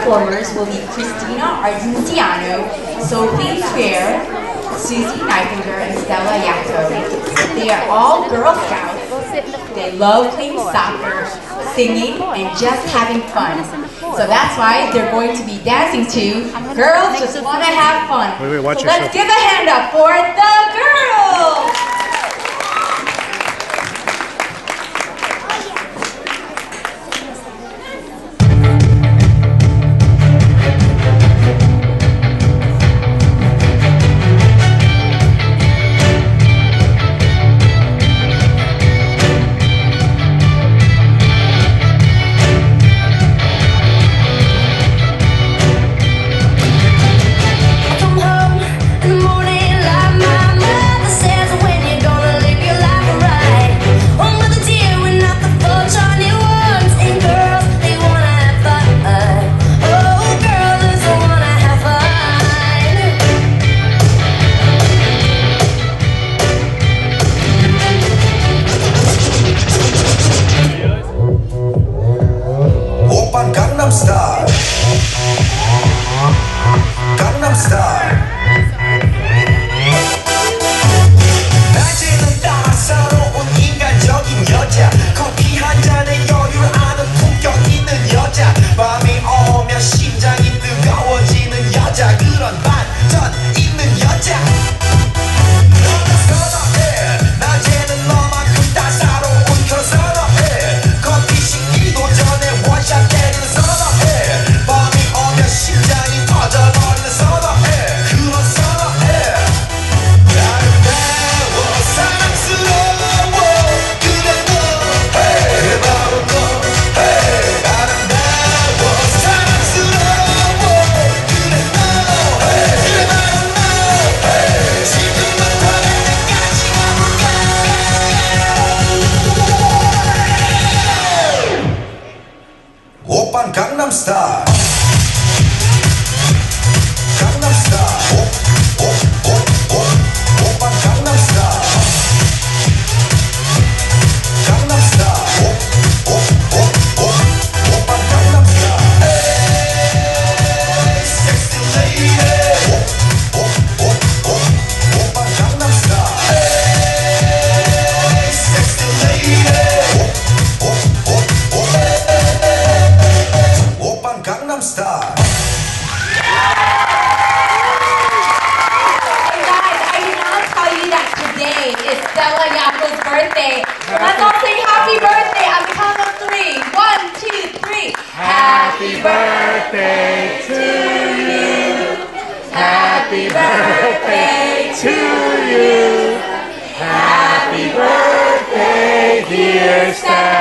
performers will be Christina Argentiano, Sophie Trier, Susie Nightingale, and Stella Yacco. They are all Girl Scouts. They love playing soccer, singing, and just having fun. So that's why they're going to be dancing to Girls Just Wanna Have Fun. Wait, watch so yourself. let's give a hand up for the girls! Gangnam Style. Gangnam Style. 낮에는 따사로운 인간적인 여자, 커피 한 잔에 여유를 아는 품격 있는 여자, 밤이 오면 심장이 뜨거워지는 여자, 그런 반전 있는 여자. 너는 선호해, 낮에는 너만큼 따사로운 그런 선호해, 커피 식기도 전에 원샷 때리는 선호해, 밤이 오면 심장이 터져버리는 선호해, 그런 선호해. 아름다워 사랑스러워 그래 너 hey, 바로 너 hey. 아름다워 사랑스러워 그래 너 hey. 그래 바로 너 hey. 지금부터 내까지 가볼까. 오빤 강남 스타일. 강남 스타일. 오빤 강남 스타일. 강남 스타일. 오빤 강남 스타일. 에이 섹시 레이디. 오빤 강남 스타일. 에이 섹시 레이디. 오빤 강남 스타일. Today is Stella Yacco's birthday. Let's all sing happy birthday on the count of 3. 1, 2, 3. Happy birthday to you. Happy birthday to you. Happy birthday, dear Stella.